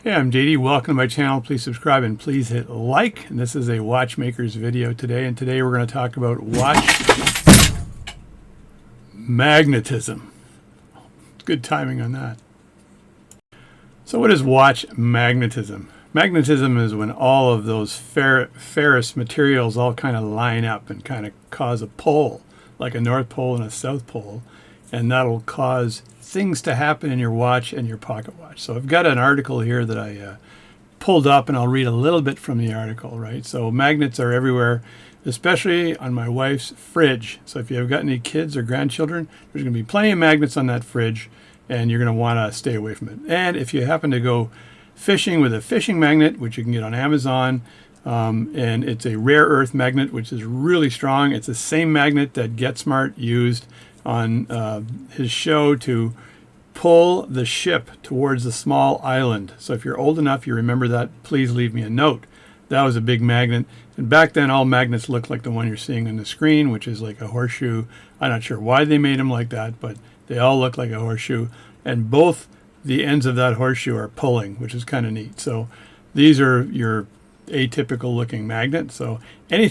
Hey, I'm JD. Welcome to my channel. Please subscribe and please hit like. And this is a watchmaker's video today. And today we're going to talk about watch magnetism. Good timing on that. So what is watch magnetism? Magnetism is when all of those ferrous materials all kind of line up and kind of cause a pole, like a North Pole and a South Pole. And that'll cause things to happen in your watch and your pocket watch. So I've got an article here that I pulled up, and I'll read a little bit from the article, right? So magnets are everywhere, especially on my wife's fridge. So if you've got any kids or grandchildren, there's going to be plenty of magnets on that fridge, and you're going to want to stay away from it. And if you happen to go fishing with a fishing magnet, which you can get on Amazon, and it's a rare earth magnet, which is really strong. It's the same magnet that GetSmart used on his show to pull the ship towards the small island. So if you're old enough, you remember that, please leave me a note. That was a big magnet. And back then, all magnets looked like the one you're seeing on the screen, which is like a horseshoe. I'm not sure why they made them like that, but they all look like a horseshoe. And both the ends of that horseshoe are pulling, which is kind of neat. So these are your atypical looking magnet. So any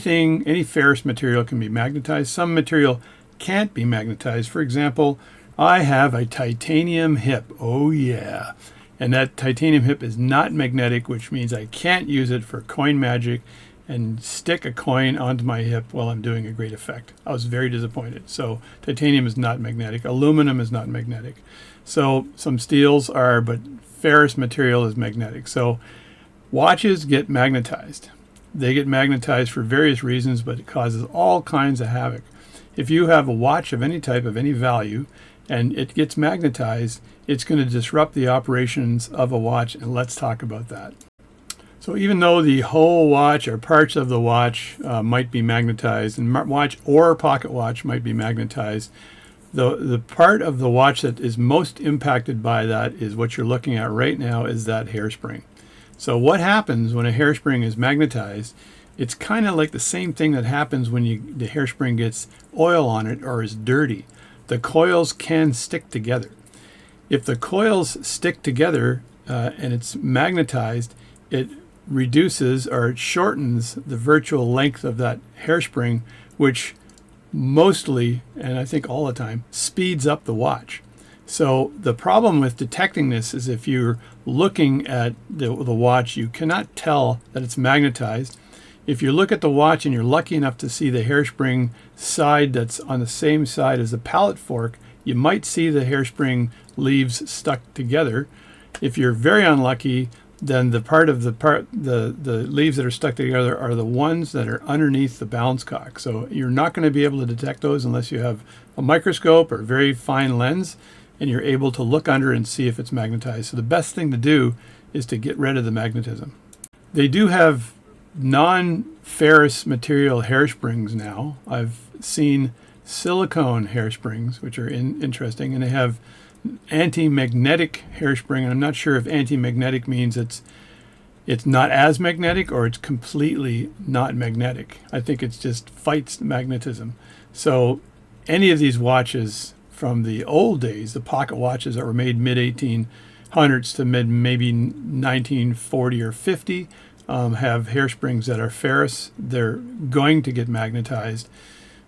ferrous material can be magnetized. Some material can't be magnetized. For example, I have a titanium hip. Oh yeah. And that titanium hip is not magnetic, which means I can't use it for coin magic and stick a coin onto my hip while I'm doing a great effect. I was very disappointed. So titanium is not magnetic. Aluminum is not magnetic. So some steels are, but ferrous material is magnetic. So watches get magnetized. They get magnetized for various reasons, but it causes all kinds of havoc. If you have a watch of any type, of any value, and it gets magnetized, it's going to disrupt the operations of a watch, and let's talk about that. So even though the whole watch or parts of the watch might be magnetized, and watch or pocket watch might be magnetized, the part of the watch that is most impacted by that is what you're looking at right now, is that hairspring. So what happens when a hairspring is magnetized? It's kind of like the same thing that happens when the hairspring gets oil on it or is dirty. The coils can stick together. If the coils stick together and it's magnetized, it reduces or it shortens the virtual length of that hairspring, which mostly, and I think all the time, speeds up the watch. So the problem with detecting this is if you're looking at the watch, you cannot tell that it's magnetized. If you look at the watch and you're lucky enough to see the hairspring side that's on the same side as the pallet fork, you might see the hairspring leaves stuck together. If you're very unlucky, then the leaves that are stuck together are the ones that are underneath the balance cock. So you're not going to be able to detect those unless you have a microscope or a very fine lens and you're able to look under and see if it's magnetized. So the best thing to do is to get rid of the magnetism. They do have non-ferrous material hairsprings now. I've seen silicone hairsprings, which are interesting, and they have anti-magnetic hairspring, and I'm not sure if anti-magnetic means it's not as magnetic or it's completely not magnetic. I think it's just fights magnetism. So any of these watches from the old days, the pocket watches that were made mid-1800s to maybe 1940 or 50, have hairsprings that are ferrous. They're going to get magnetized,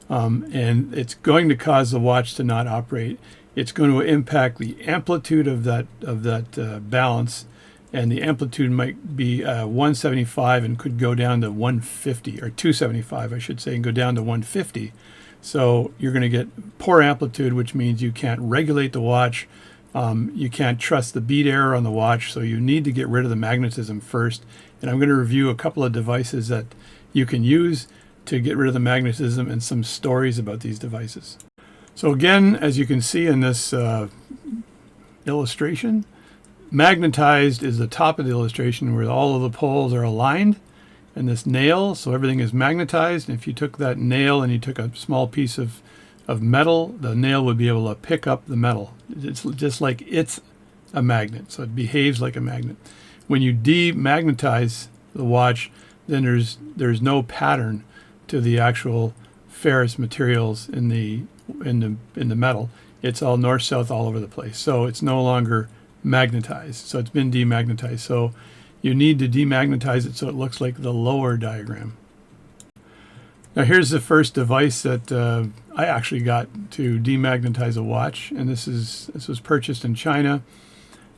and it's going to cause the watch to not operate. It's going to impact the amplitude of that balance, and the amplitude might be 175 and could go down to 150, or 275, I should say, and go down to 150. So you're going to get poor amplitude, which means you can't regulate the watch. You can't trust the beat error on the watch, so you need to get rid of the magnetism first. And I'm going to review a couple of devices that you can use to get rid of the magnetism and some stories about these devices. So again, as you can see in this illustration, magnetized is the top of the illustration where all of the poles are aligned, and this nail, so everything is magnetized. And if you took that nail and you took a small piece of metal, the nail would be able to pick up the metal. It's just like it's a magnet, so it behaves like a magnet. When you demagnetize the watch, then there's no pattern to the actual ferrous materials in the metal. It's all north-south all over the place. So it's no longer magnetized. So it's been demagnetized. So you need to demagnetize it so it looks like the lower diagram. Now here's the first device that I actually got to demagnetize a watch, and this was purchased in China.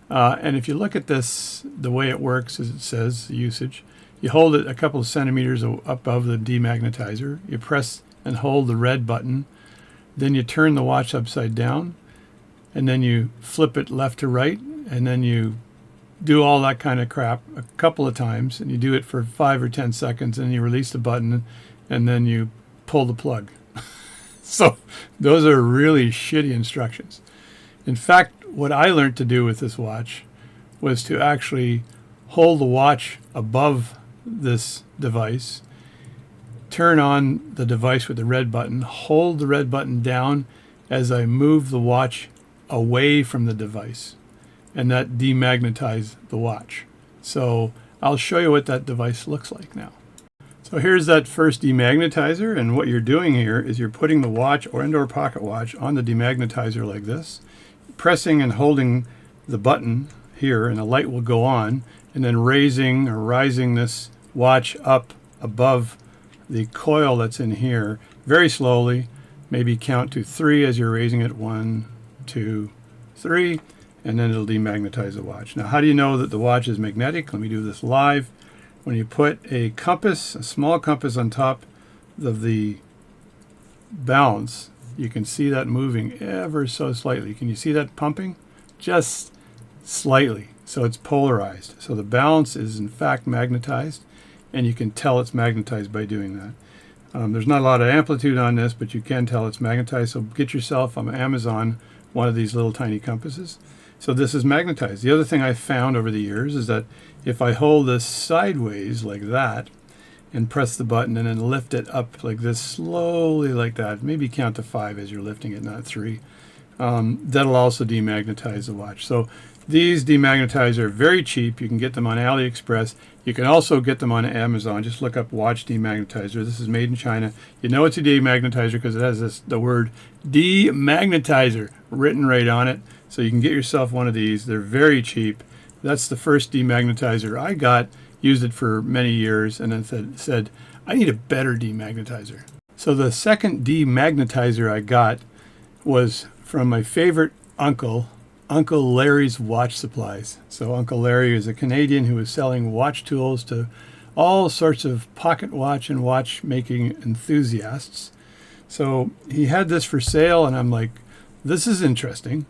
And if you look at this, the way it works is it says the usage. You hold it a couple of centimeters above the demagnetizer. You press and hold the red button. Then you turn the watch upside down, and then you flip it left to right, and then you do all that kind of crap a couple of times, and you do it for 5 or 10 seconds, and you release the button, and then you pull the plug. So those are really shitty instructions. In fact, what I learned to do with this watch was to actually hold the watch above this device, turn on the device with the red button, hold the red button down as I move the watch away from the device, and that demagnetized the watch. So I'll show you what that device looks like now. So here's that first demagnetizer, and what you're doing here is you're putting the watch or indoor pocket watch on the demagnetizer like this, pressing and holding the button here, and the light will go on, and then raising or rising this watch up above the coil that's in here very slowly. Maybe count to 3 as you're raising it. 1, 2, 3, and then it'll demagnetize the watch. Now, how do you know that the watch is magnetic? Let me do this live. When you put a compass, a small compass on top of the balance, you can see that moving ever so slightly. Can you see that pumping? Just slightly. So it's polarized. So the balance is in fact magnetized, and you can tell it's magnetized by doing that. There's not a lot of amplitude on this, but you can tell it's magnetized. So get yourself on Amazon one of these little tiny compasses. So this is magnetized. The other thing I found over the years is that if I hold this sideways like that and press the button and then lift it up like this slowly like that, maybe count to 5 as you're lifting it, not 3, that'll also demagnetize the watch. So these demagnetizers are very cheap. You can get them on AliExpress. You can also get them on Amazon. Just look up watch demagnetizer. This is made in China. You know it's a demagnetizer because it has the word demagnetizer written right on it. So you can get yourself one of these. They're very cheap. That's the first demagnetizer I got. Used it for many years, and then said I need a better demagnetizer. So the second demagnetizer I got was from my favorite uncle, Uncle Larry's Watch Supplies. So Uncle Larry is a Canadian who was selling watch tools to all sorts of pocket watch and watchmaking enthusiasts. So he had this for sale, and I'm like, this is interesting.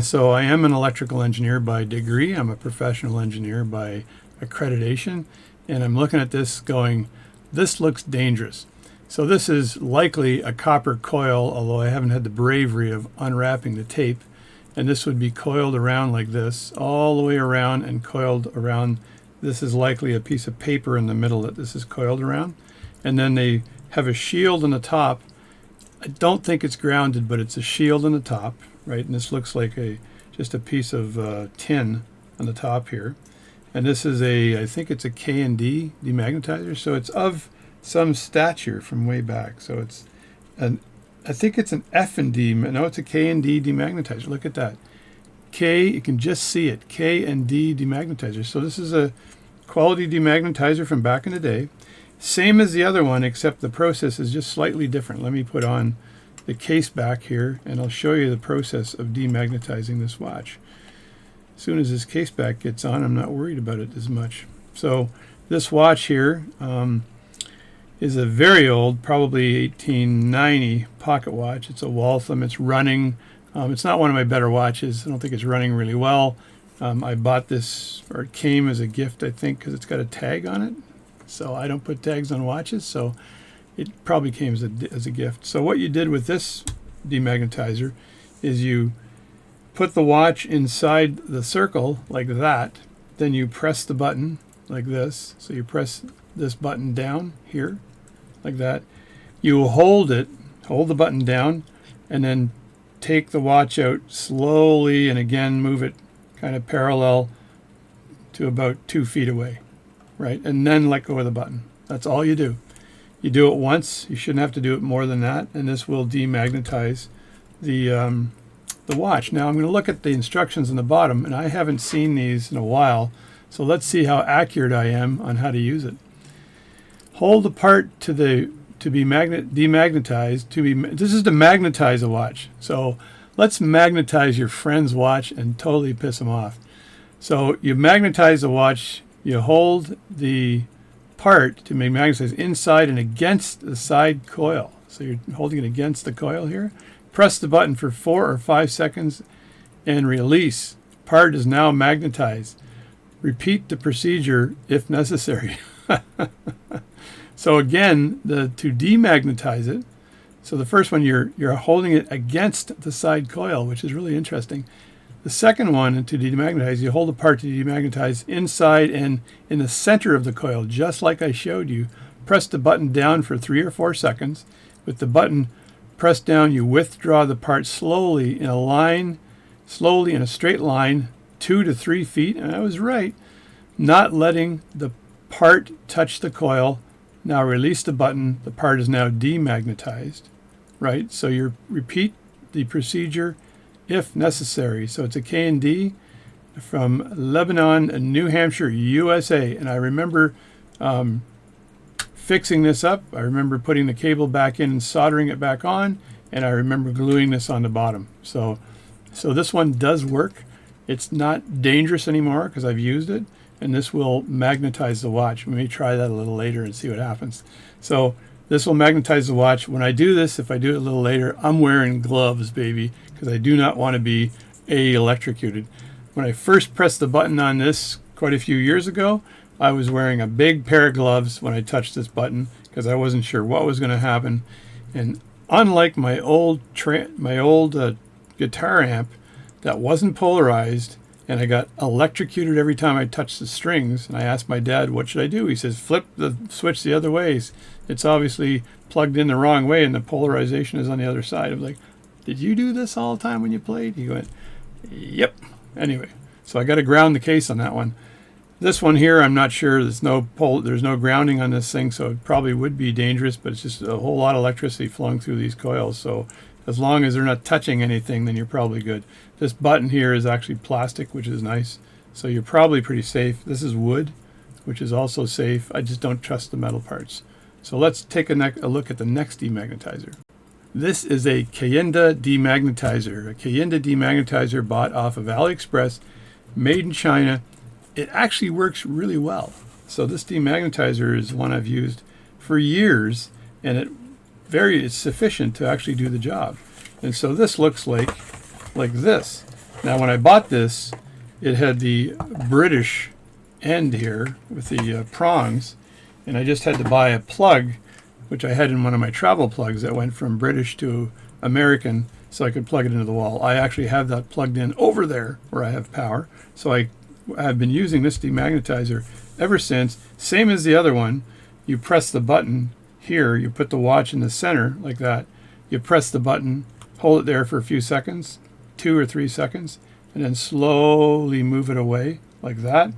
So I am an electrical engineer by degree. I'm a professional engineer by accreditation. And I'm looking at this going, this looks dangerous. So this is likely a copper coil, although I haven't had the bravery of unwrapping the tape. And this would be coiled around like this, all the way around and coiled around. This is likely a piece of paper in the middle that this is coiled around. And then they have a shield on the top. I don't think it's grounded, but it's a shield on the top, right? And this looks like just a piece of tin on the top here. And this is I think it's a K&D demagnetizer. So it's of some stature from way back. So it's I think it's an F&D. No, it's a K&D demagnetizer. Look at that. K, you can just see it. K&D demagnetizer. So this is a quality demagnetizer from back in the day. Same as the other one, except the process is just slightly different. Let me put on the case back here, and I'll show you the process of demagnetizing this watch. As soon as this case back gets on, I'm not worried about it as much. So this watch here is a very old, probably 1890 pocket watch. It's a Waltham. It's running. It's not one of my better watches. I don't think it's running really well. I bought this, or it came as a gift, I think, because it's got a tag on it. So I don't put tags on watches, so it probably came as a gift. So what you did with this demagnetizer is you put the watch inside the circle like that. Then you press the button like this. So you press this button down here like that. You hold the button down, and then take the watch out slowly, and again move it kind of parallel to about 2 feet away, right? And then let go of the button. That's all you do. You do it once. You shouldn't have to do it more than that, and this will demagnetize the the watch. Now I'm going to look at the instructions on the bottom, and I haven't seen these in a while, so let's see how accurate I am on how to use it. Hold the part to be demagnetized. This is to magnetize a watch. So let's magnetize your friend's watch and totally piss them off. So you magnetize the watch, you hold the part to be magnetized inside and against the side coil. So you're holding it against the coil here. Press the button for 4 or 5 seconds and release. Part is now magnetized. Repeat the procedure if necessary. So again, to demagnetize it, so the first one you're holding it against the side coil, which is really interesting. The second one, to demagnetize, you hold the part to demagnetize inside and in the center of the coil, just like I showed you. Press the button down for 3 or 4 seconds. With the button pressed down, you withdraw the part slowly in a straight line, 2 to 3 feet, and I was right, not letting the part touch the coil. Now release the button. The part is now demagnetized, right? So you repeat the procedure if necessary. So it's a K&D from Lebanon, New Hampshire, USA. And I remember fixing this up. I remember putting the cable back in and soldering it back on. And I remember gluing this on the bottom. So this one does work. It's not dangerous anymore because I've used it. And this will magnetize the watch. We may try that a little later and see what happens. So this will magnetize the watch. When I do this, if I do it a little later, I'm wearing gloves, baby, because I do not want to be electrocuted. When I first pressed the button on this quite a few years ago, I was wearing a big pair of gloves when I touched this button because I wasn't sure what was going to happen. And unlike my old guitar amp that wasn't polarized, and I got electrocuted every time I touched the strings. And I asked my dad, what should I do? He says, flip the switch the other ways. It's obviously plugged in the wrong way and the polarization is on the other side. I was like, did you do this all the time when you played? He went, yep. Anyway, so I got to ground the case on that one. This one here, I'm not sure. There's no grounding on this thing, so it probably would be dangerous, but it's just a whole lot of electricity flowing through these coils. So as long as they're not touching anything, then you're probably good. This button here is actually plastic, which is nice. So you're probably pretty safe. This is wood, which is also safe. I just don't trust the metal parts. So let's take a look at the next demagnetizer. This is a Kayenda demagnetizer. A Kayenda demagnetizer bought off of AliExpress, made in China. It actually works really well. So this demagnetizer is one I've used for years, and it's sufficient to actually do the job. And so this looks like this. Now when I bought this, it had the British end here with the prongs, and I just had to buy a plug, which I had in one of my travel plugs that went from British to American, so I could plug it into the wall. I actually have that plugged in over there where I have power. So I have been using this demagnetizer ever since. Same as the other one. You press the button here, you put the watch in the center like that. You press the button, hold it there for a few seconds, 2 or 3 seconds, and then slowly move it away like that,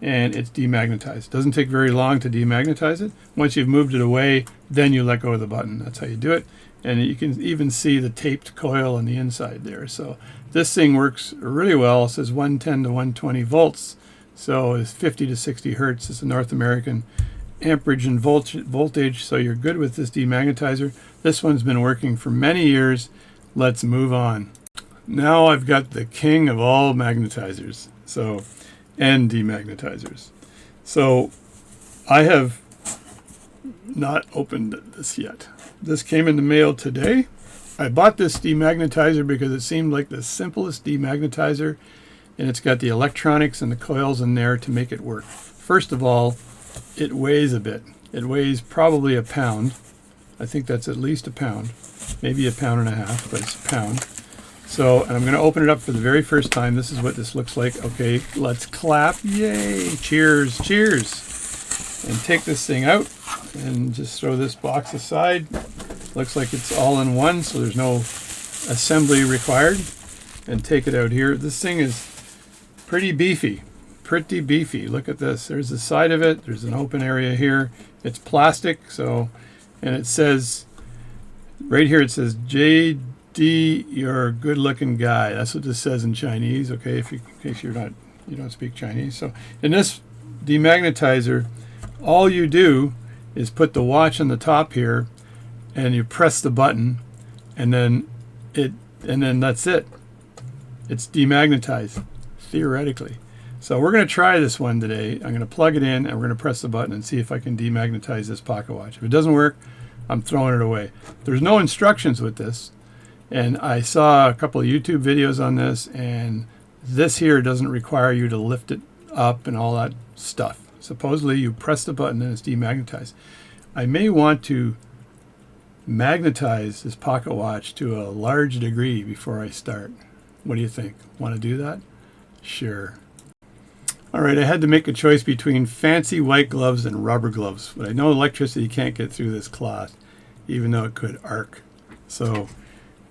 and it's demagnetized. It doesn't take very long to demagnetize it. Once you've moved it away, then you let go of the button. That's how you do it. And you can even see the taped coil on the inside there. So this thing works really well. It says 110 to 120 volts. So it's 50 to 60 hertz. It's a North American amperage and voltage. So you're good with this demagnetizer. This one's been working for many years. Let's move on. Now I've got the king of all magnetizers, and demagnetizers. So I have not opened this yet. This came in the mail today. I bought this demagnetizer because it seemed like the simplest demagnetizer, and it's got the electronics and the coils in there to make it work. First of all, it weighs a bit. It weighs probably a pound. I think that's at least a pound, maybe a pound and a half, but it's a pound. So, and I'm going to open it up for the very first time. This is what this looks like. Okay, let's clap. Yay! Cheers, cheers. And take this thing out and just throw this box aside. Looks like it's all in one, so there's no assembly required. And take it out here. This thing is pretty beefy. Pretty beefy. Look at this. There's the side of it. There's an open area here. It's plastic, so, and it says, right here it says D, you're a good-looking guy. That's what this says in Chinese. Okay, in case you don't speak Chinese. So in this demagnetizer, all you do is put the watch on the top here, and you press the button, and then that's it. It's demagnetized, theoretically. So we're going to try this one today. I'm going to plug it in, and we're going to press the button and see if I can demagnetize this pocket watch. If it doesn't work, I'm throwing it away. There's no instructions with this, and I saw a couple of YouTube videos on this, and this here doesn't require you to lift it up and all that stuff. Supposedly you press the button and it's demagnetized. I may want to magnetize this pocket watch to a large degree before I start. What do you think? Want to do that? Sure. All right, I had to make a choice between fancy white gloves and rubber gloves, but I know electricity can't get through this cloth, even though it could arc. So,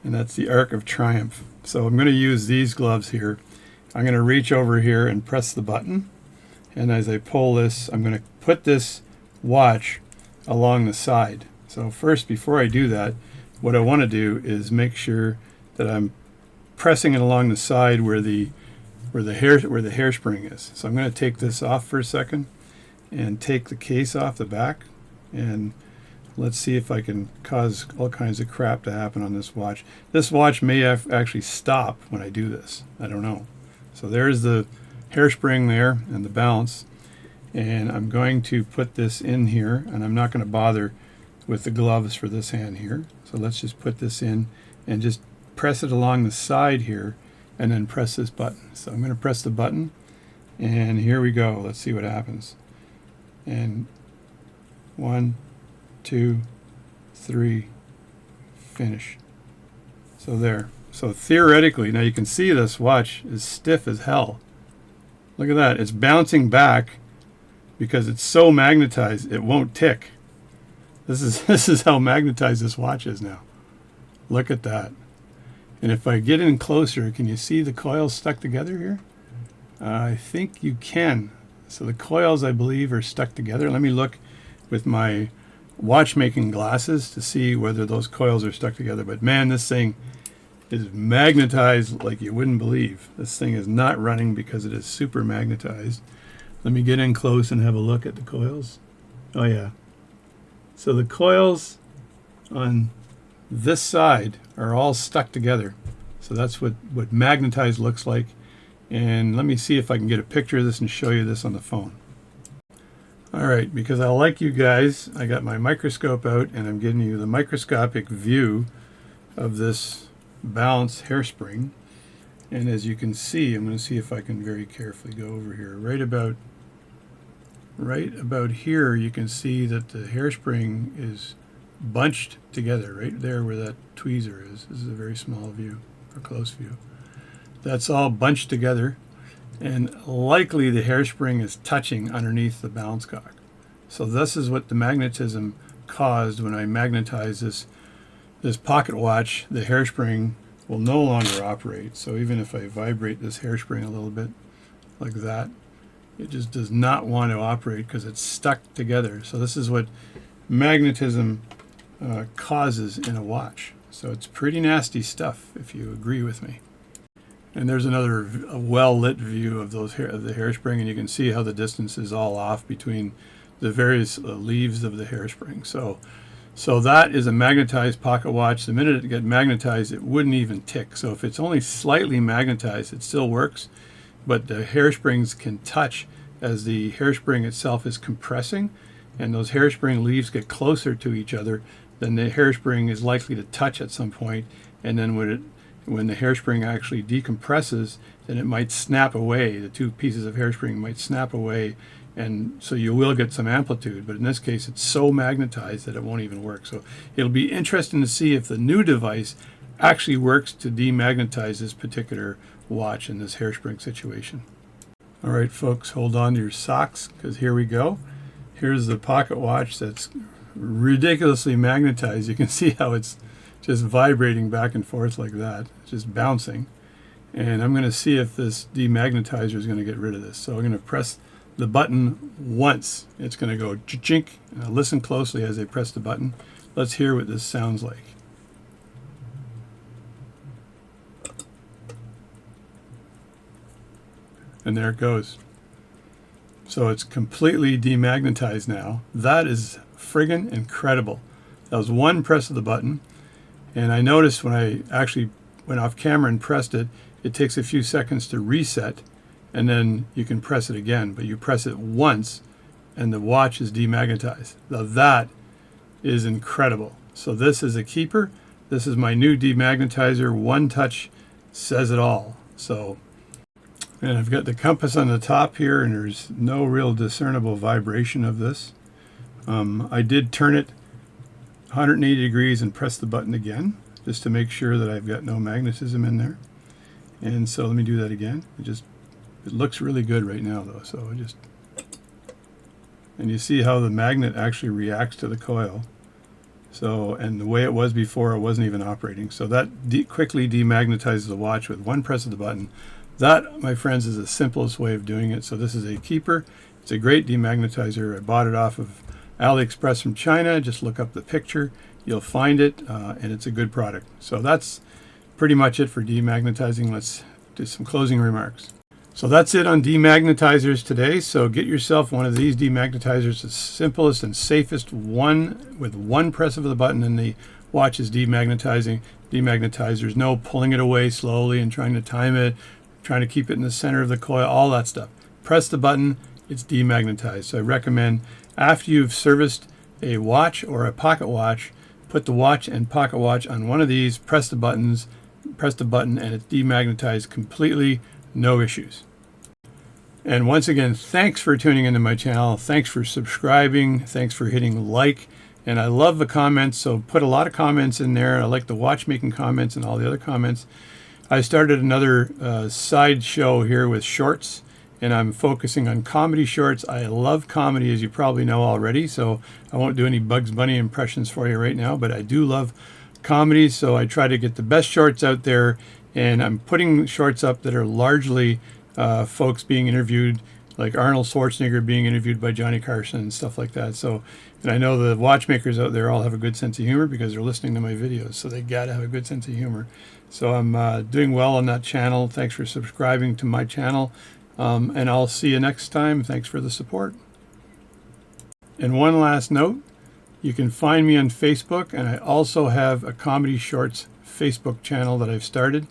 and that's the arc of triumph. So I'm going to use these gloves here. I'm going to reach over here and press the button. And as I pull this, I'm going to put this watch along the side. So first, before I do that, what I want to do is make sure that I'm pressing it along the side where the hairspring is. So I'm going to take this off for a second and take the case off the back, and let's see if I can cause all kinds of crap to happen on this watch. This watch may actually stop when I do this. I don't know. So there's the hairspring there and the balance, and I'm going to put this in here, and I'm not going to bother with the gloves for this hand here. So let's just put this in and just press it along the side here, and then press this button. So I'm going to press the button, and here we go. Let's see what happens. And 1, 2, 3, finish. So there. So theoretically, now you can see this watch is stiff as hell. Look at that. It's bouncing back because it's so magnetized it won't tick. This is how magnetized this watch is now. Look at that. And if I get in closer, can you see the coils stuck together here? I think you can. So the coils, I believe, are stuck together. Let me look with my watchmaking glasses to see whether those coils are stuck together. But man, this thing is magnetized like you wouldn't believe. This thing is not running because it is super magnetized. Let me get in close and have a look at the coils. Oh yeah. So the coils on this side are all stuck together. So that's what magnetized looks like. And let me see if I can get a picture of this and show you this on the phone. All right, because I like you guys, I got my microscope out and I'm giving you the microscopic view of this balanced hairspring. And as you can see, I'm going to see if I can very carefully go over here. Right about here, you can see that the hairspring is bunched together right there where that tweezer is. This is a very small view, or close view. That's all bunched together, and likely the hairspring is touching underneath the balance cock. So this is what the magnetism caused when I magnetized this pocket watch. The hairspring will no longer operate. So even if I vibrate this hairspring a little bit like that, it just does not want to operate because it's stuck together. So this is what magnetism causes in a watch. So it's pretty nasty stuff, if you agree with me. And there's another well-lit view of the hairspring, and you can see how the distance is all off between the various leaves of the hairspring. So that is a magnetized pocket watch. The minute it gets magnetized, it wouldn't even tick. So if it's only slightly magnetized, it still works, but the hairsprings can touch as the hairspring itself is compressing, and those hairspring leaves get closer to each other, then the hairspring is likely to touch at some point, and then when the hairspring actually decompresses, then it might snap away. The two pieces of hairspring might snap away, and so you will get some amplitude. But in this case, it's so magnetized that it won't even work. So it'll be interesting to see if the new device actually works to demagnetize this particular watch in this hairspring situation. All right, folks, hold on to your socks, because here we go. Here's the pocket watch that's ridiculously magnetized. You can see how it's just vibrating back and forth like that, just bouncing. And I'm going to see if this demagnetizer is going to get rid of this. So I'm going to press the button once. It's going to go chink. Listen closely as I press the button. Let's hear what this sounds like. And there it goes. So it's completely demagnetized now. That is friggin' incredible. That was one press of the button. And I noticed when I actually went off camera and pressed it, it takes a few seconds to reset, and then you can press it again. But you press it once, and the watch is demagnetized. Now that is incredible. So this is a keeper. This is my new demagnetizer. One touch says it all. So, and I've got the compass on the top here, and there's no real discernible vibration of this. I did turn it 180 degrees and press the button again, just to make sure that I've got no magnetism in there. And so let me do that again. It looks really good right now though. So and you see how the magnet actually reacts to the coil. So, and the way it was before, it wasn't even operating. So that quickly demagnetizes the watch with one press of the button. That, my friends, is the simplest way of doing it. So this is a keeper. It's a great demagnetizer. I bought it off of AliExpress from China. Just look up the picture. You'll find it, and it's a good product. So that's pretty much it for demagnetizing. Let's do some closing remarks. So that's it on demagnetizers today. So get yourself one of these demagnetizers, the simplest and safest one, with one press of the button and the watch is demagnetizing. Demagnetizers, no pulling it away slowly and trying to time it, trying to keep it in the center of the coil, all that stuff. Press the button, it's demagnetized. So I recommend after you've serviced a watch or a pocket watch, put the watch and pocket watch on one of these, press the button, and it's demagnetized completely, no issues. And once again, thanks for tuning into my channel. Thanks for subscribing. Thanks for hitting like. And I love the comments, so put a lot of comments in there. I like the watchmaking comments and all the other comments. I started another side show here with shorts, and I'm focusing on comedy shorts. I love comedy, as you probably know already, so I won't do any Bugs Bunny impressions for you right now, but I do love comedy, so I try to get the best shorts out there, and I'm putting shorts up that are largely folks being interviewed, like Arnold Schwarzenegger being interviewed by Johnny Carson and stuff like that. So, and I know the watchmakers out there all have a good sense of humor because they're listening to my videos, so they got to have a good sense of humor. So I'm doing well on that channel. Thanks for subscribing to my channel. And I'll see you next time. Thanks for the support. And one last note, you can find me on Facebook, and I also have a Comedy Shorts Facebook channel that I've started,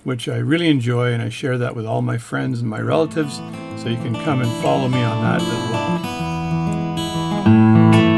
which I really enjoy, and I share that with all my friends and my relatives, so you can come and follow me on that as well.